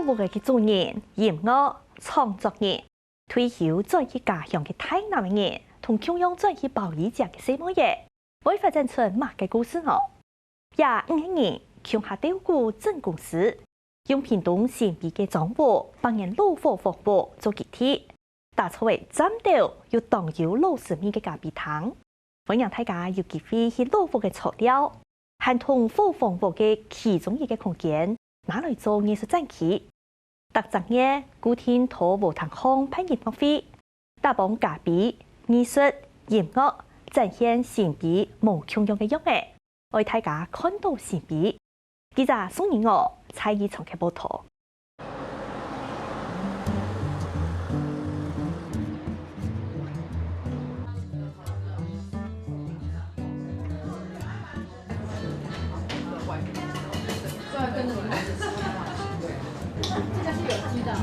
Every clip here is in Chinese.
服嘅做人、音樂創作人，退休再去家鄉嘅台南嘅人，同中央再去保育者嘅細胞嘢，會發展出乜嘅故事哦？也5個人強下雕鼓整公司，用屏東新皮嘅裝貨幫人老火服務做基地，打出為站到要當有老市民嘅咖啡堂，歡迎大家有機會去老火嘅材料，和同火服務嘅其中一個空間，拿來做藝術展期。特贈嘅古天土無堂康烹飪會，打幫咖啡、藝術、音樂展現新皮無窮用嘅優美。為大家看到新皮，記者宋怡我蔡依從嘅報道。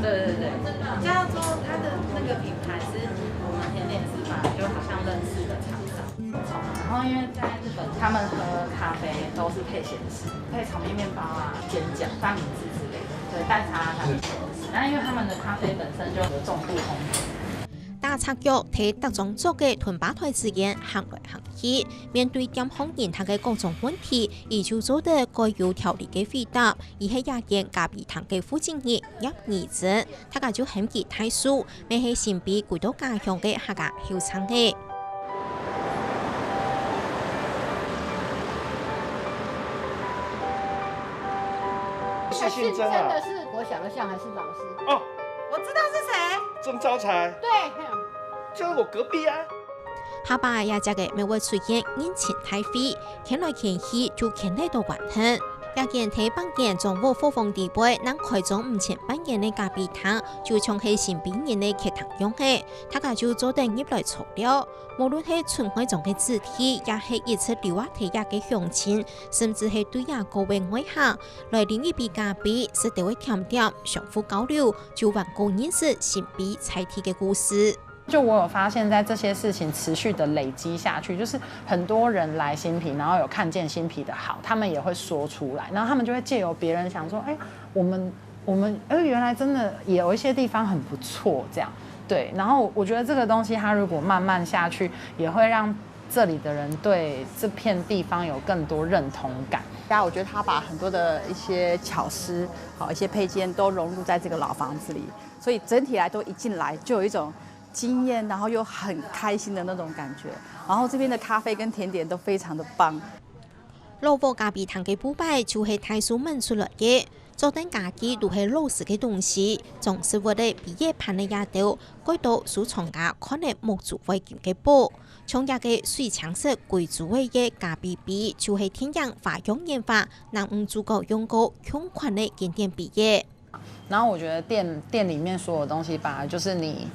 对，叫做它的那个品牌是我们甜点师吧，就好像认识的厂商。然后因为在日本，他们喝咖啡都是配咸食，配炒面面包啊、煎饺、三明治之类的，对，蛋挞它是咸食。那因为他们的咖啡本身就有重度烘焙。大策略喺特種族嘅團吧台之間行來行去，面對點控人他嘅各種問題，而就做得該有條理嘅回答，而係亞見咖啡堂嘅負責人葉義子，他家就很其態數，未係先俾回到家鄉嘅客家後生嘅。姓曾的是我想的像还是老师？哦，我知道是誰。曾招財，对，就是我隔壁啊。下巴也只嘅未會出現人情太費，看來看去就看得到還恨。也見睇幫人將我火風地杯，能開張5千8元嘅咖啡堂，就從係新兵人嘅劇堂用嘅，他家就做定入來材料。無論係村會中嘅肢體，也係一出留下睇下嘅鄉親，甚至係對呀個位愛客來領一杯咖啡，是地位強調相互交流，就還個認識新皮菜體嘅故事。就我有發現，在這些事情持續的累積下去，就是很多人來新皮，然後有看見新皮的好，他們也會說出來，然後他們就會借由別人想說，我們原來真的也有一些地方很不錯，這樣對。然後我覺得這個東西，它如果慢慢下去，也會讓這裡的人對這片地方有更多認同感。我覺得他把很多的一些巧思，一些配件都融入在這個老房子裡，所以整體來都一進來就有一種驚豔，然後又很開心的那種感覺。然後這邊的咖啡跟甜點都非常的棒。老火咖啡堂嘅鋪擺就係大叔問出來嘅，做定家己都係老式嘅東西，總是為咗畢業盤嘅丫頭，改到收藏家看嚟木做為件嘅寶。從日嘅水牆式貴族味嘅咖啡杯，就係天然花樣研發，能唔足夠用過強款嘅經典畢業。然後我覺得店裡面所有東西本來就是你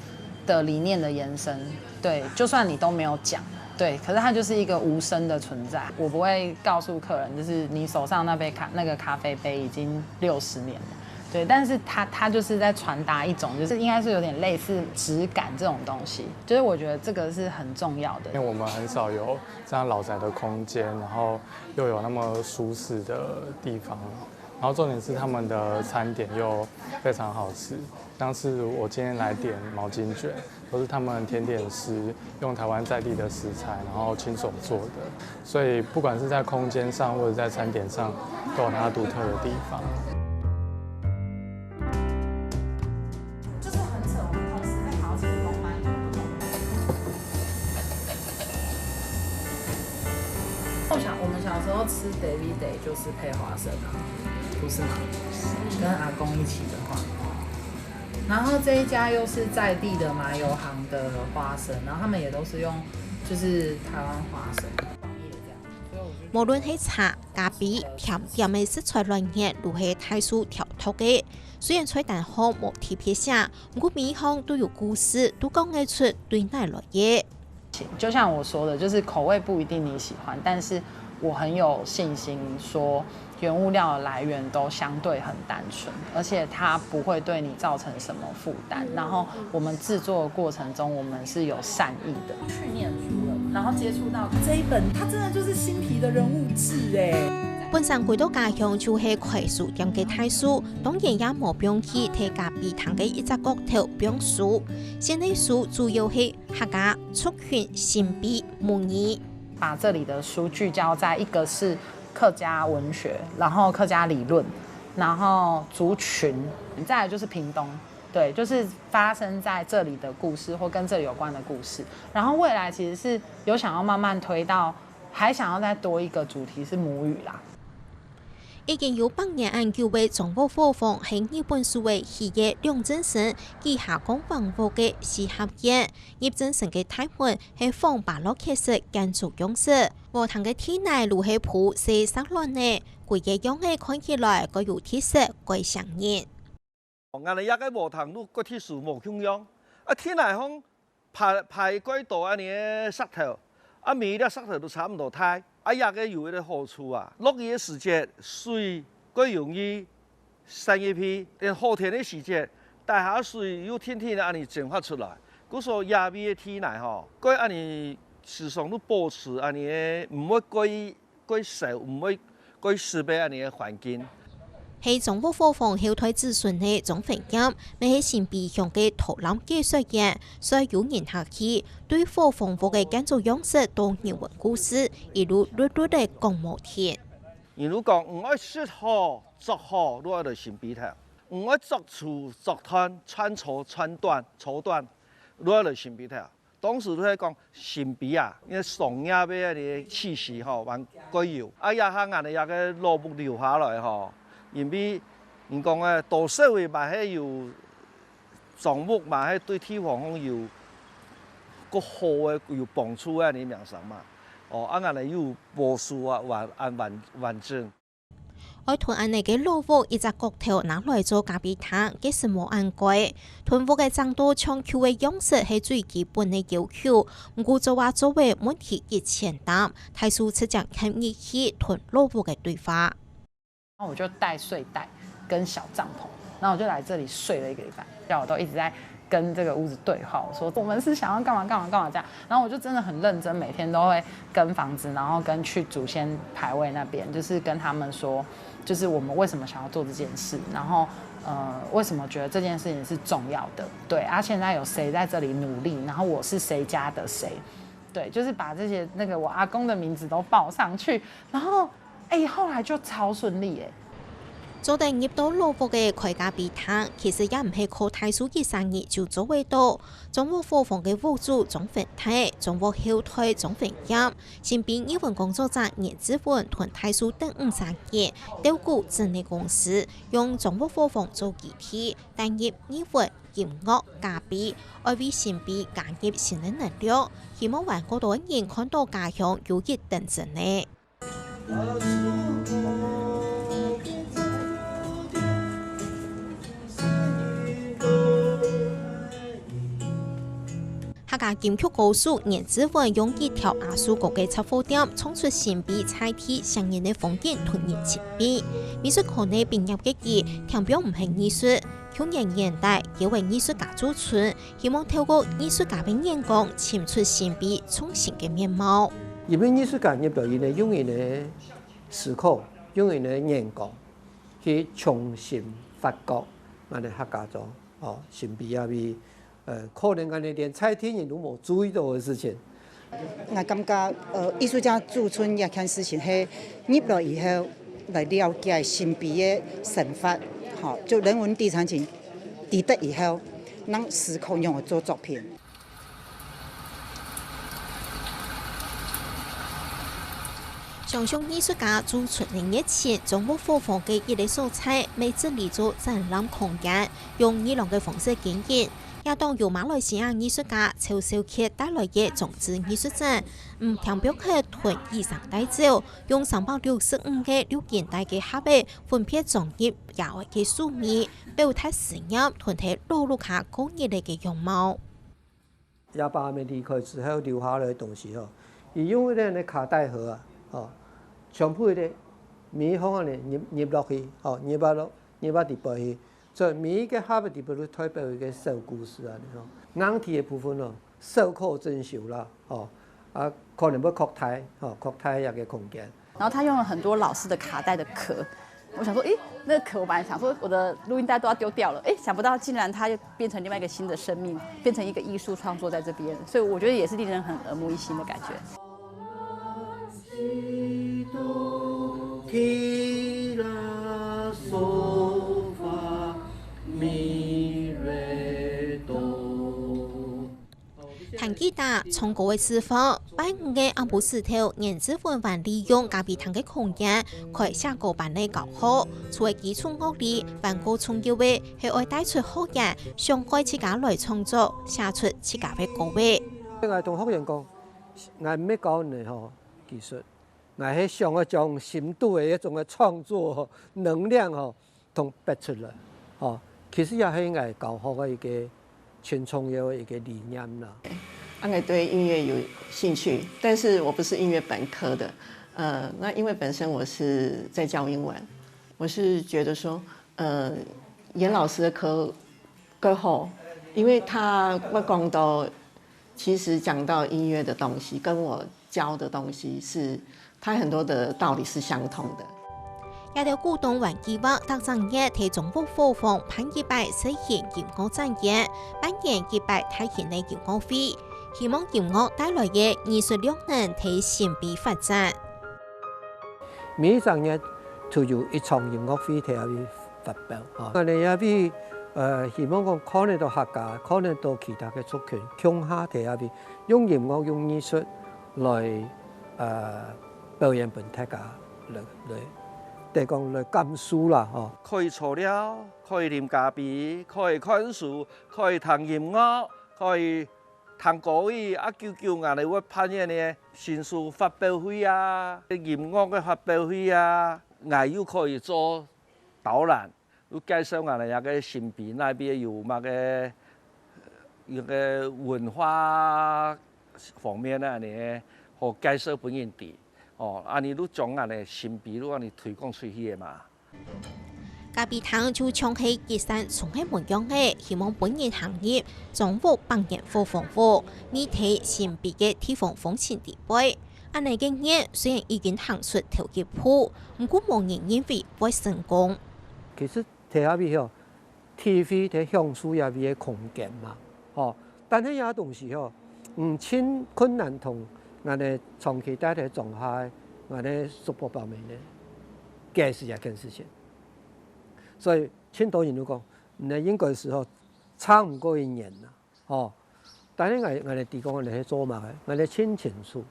的理念的延伸，對，就算你都沒有講，對，可是它就是一個無聲的存在。我不會告訴客人，就是你手上那個咖啡杯已經60年了，對，但是它就是在傳達一種，就是應該是有點類似質感這種東西，就是我覺得這個是很重要的。因為我們很少有這樣老宅的空間，然後又有那麼舒適的地方。然後重點是他們的餐點又非常好吃，像是我今天來點毛巾卷，都是他們甜點師用台灣在地的食材，然後親手做的，所以不管是在空間上或者在餐點上，都有它獨特的地方。就是很扯，我們同時在好幾個班。我們小時候吃 David Day 就是配花生啊。不是嗎？跟阿公一起的話，然後這一家又是在地的麻油行的花生，然後他們也都是用就是台灣花生黃葉這樣。無論係茶、咖啡、甜點嘅食材來源，都係大數挑剔嘅。雖然菜單項無特別寫，不過每一項都有故事，都講得出對哪來嘅。就像我說的，就是口味不一定你喜歡，但是我很有信心說原物料的來源都相對很單純，而且它不會對你造成什麼負擔。然後我們製作的過程中，我們是有善意的。去念書了，然後接觸到這一本，它真的就是新皮的人物誌哎。本身回到家乡就是快速店嘅太叔，當然也冇不用去睇隔壁堂嘅一隻角頭表書。現在書主要係客家、族群、新幣、母語。把这里的书聚焦在一个是客家文学，然后客家理论，然后族群，再来就是屏东，对，就是发生在这里的故事或跟这里有关的故事。然后未来其实是有想要慢慢推到，还想要再多一个主题是母语啦。已經有8年研究嘅中國貨房係日本數位企業梁振成旗下講廣播嘅試合約。葉振成嘅題目係仿巴洛克式建築樣式，和堂嘅天內路係鋪40輪呢，佢嘅樣係看起來個有特色，鬼上癮。我哋一個無塘路個鐵樹無共樣，天內方排軌道安尼石頭，每粒石頭都差唔多大。一個有一個好處啊，落雨嘅時節水更容易生一批，連夏天嘅時節大下水又天天安尼蒸發出來。故所野味嘅天內吼，佢安尼時常都保持安尼唔會過瘦，唔會過濕嘅安尼嘅環境。係中國貨房後台諮詢嘅總分業，咪係新幣向嘅圖覽技術嘅，所以有人客氣對貨房嘅建築樣式當人文故事，一路略略地講無天。如果講唔愛説好作好，都喺度新幣頭；唔愛作粗作短，穿粗穿短粗短，都喺度新幣頭。當時都係講新幣啊，因為商業嘅啲氣勢吼，還貴有，也下眼嘅也個落木留下來吼。因為人講啊，大社會嘛係有項目嘛係對地方有個好嘅有幫助啊，你明白嘛？眼嚟有保守啊，完整。愛屯安尼嘅老屋一隻角頭拿來做咖啡廳，幾時冇按貴。屯屋嘅長度長橋嘅樣式係最基本嘅要求，唔過就話作為問題1000擔，太數出講看熱氣屯老屋嘅對話。然後我就帶睡袋跟小帳篷，然後我就來這裡睡了1個禮拜，然後我都一直在跟這個屋子對話，我說我們是想要幹嘛幹嘛幹嘛這樣，然後我就真的很認真，每天都會跟房子，然後跟去祖先牌位那邊，就是跟他們說，就是我們為什麼想要做這件事，然後為什麼覺得這件事情是重要的，對，現在有誰在這裡努力，然後我是誰家的誰，對，就是把這些那個我阿公的名字都報上去，然後後來就超順利誒。做定入到老屋嘅開咖啡廳，其實也唔係靠太數嘅生意就做得到。中國貨房嘅屋主總分體，中國後台總分業，新幣日文工作者顏志文同太數等50人，調股整理公司，用中國貨房做基地，單入日文、音樂、咖啡，愛為新幣加入新嘅能量，希望讓更多人看到家鄉有一等真呢。客家金曲歌手顏志文用一條亞數國嘅插貨點，創出新幣菜地相應嘅風景同人情味。美術課內畢業嘅佢強調唔係藝術，去年代要為藝術家駐村，希望透過藝術家嘅眼光，潛出新幣重新嘅面貌。因為藝術家入到佢哋用佢哋思考，用佢哋眼光去重新發掘我哋客家咗新幣啊邊。可能我哋連菜天人都冇注意到嘅事情。我感覺藝術家駐村一件事情係入來以後來了解新幣嘅神法，就人文地產情地得以後，能思考用嚟做作品。想象藝術家駐村嘅熱情，中國貨房嘅一類素材，每次嚟做展覽空間，用呢兩個方式經營。也當由馬來西亞藝術家曹少傑帶來嘅種子藝術展，強表佢屯以上帶走，用365個6件大嘅盒子分別裝入野外嘅樹苗，表達實驗屯體老路下工業嚟嘅樣貌。也把佢離開之後留下來嘅東西而用嗰啲卡帶盒上鋪嘅米方啊入落去，入把地背去。所以每一個盒子裏邊都代表一個小故事啊！硬體嘅部分手扣整修啦，可能要擴大一個空間。然后他用了很多老式的卡带的壳。我想说，那个壳我本来想说我的录音带都要丢掉了，想不到竟然它又变成另外一个新的生命，变成一个艺术创作在这边，所以我觉得也是令人很耳目一新的感觉。弹吉他、唱歌的师傅，拜五嘅阿布石头，研制混玩利用咖啡堂嘅空间，开下个班嚟教学。除了基础乐理，办个重要嘅系爱带出学员，上开自家来创作，写出自家嘅歌曲。我同学员讲，我唔要教你技术，我係想要將深度嘅一種嘅創作能量同逼出來。其實也係我教學嘅一個全重要的一個理念啦。我對音樂有興趣，但是我不是音樂本科的。那因為本身我是在教英文，我是覺得說，嚴老師的課好，因為我講到，其實講到音樂的東西，跟我教的東西是，它很多的道理是相通的。也條古董玩計劃特產業提中部貨房攀100實現音樂產業，扮演100大型嘅音樂會，希望音樂帶來嘅藝術力能提前備發展。每場日都有一場音樂會喺入邊發表，我哋入邊希望講可能到客家，可能到其他嘅族群，鄉下喺入邊用音樂用藝術來表演俾大家來。嚟講嚟甘肅啦，可以材料，可以啉咖啡，可以看書，可以聽音樂，可以聽歌語，久我哋會扮演嘅新書發表會啊，音樂嘅發表會啊，我又可以做導覽，又介紹我哋個新邊那邊有乜嘅一個文化方面呢，和介紹本人哋。安尼都將安尼新秘都安尼推廣出去的嘛。咖啡堂就唱起結山從起門樣嘅，希望本人行業總部扮演好豐富，你睇新秘嘅地方風情地位。安尼嘅嘢雖然已經行出條件譜，唔過無人認為會成功。其實睇下邊TV 睇享受下邊嘅空間嘛，但係有東西唔親困難同。我哋長期待喺狀態，我哋速播報名咧，嘅是一件事情。所以青島人都講，你應該時候差唔多1年啦，但係我哋地講我哋去做嘛嘅，我哋清清楚。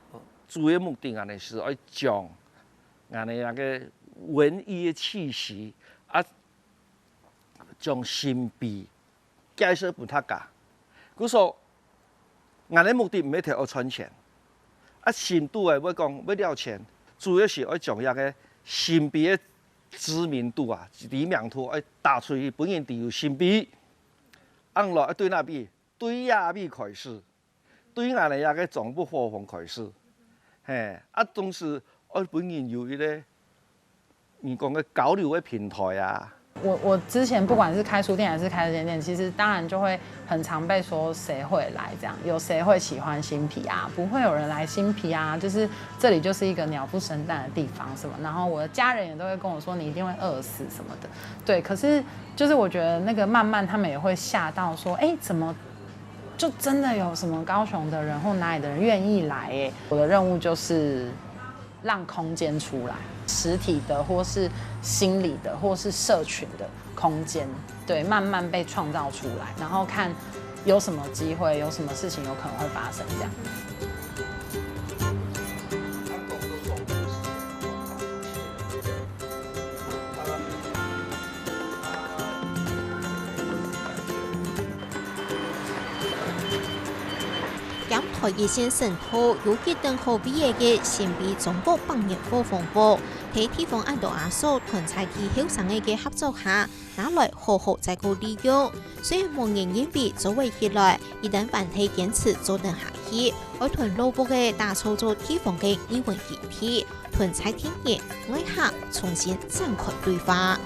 主要目的我哋是要將我哋那個文藝嘅氣息將新秘介紹俾大家。佢說，我哋目的唔係睇要賺錢。深度要講要了錢，主要是要將一個新秘嘅知名度知名度要打出去，本人哋有新秘，按落對那邊對亞美開始，對我哋一個總部貨房開始，同時要本人有一個你講嘅交流嘅平台啊。我之前不管是開書店還是開這間店，其實當然就會很常被說誰會來這樣，有誰會喜歡新皮啊？不會有人來新皮啊，就是這裡就是一個鳥不生蛋的地方什麼。然後我的家人也都會跟我說你一定會餓死什麼的，對。可是就是我覺得那個慢慢他們也會嚇到說，怎麼就真的有什麼高雄的人或哪裡的人願意來？我的任務就是讓空間出來。實體的，或是心理的，或是社群的空間，對，慢慢被創造出來，然後看有什麼機會，有什麼事情有可能會發生，這樣。台熱線神鋪有結登好畢業嘅新秘中國扮演好豐富，喺地方按到阿嫂團採其後生嘅合作下，拿來好好再個利用。雖然無人認為作為起來，一旦bản體堅持做得下去，會團落步嘅打造咗地方嘅語文議題，團採天熱愛客重新展開對話。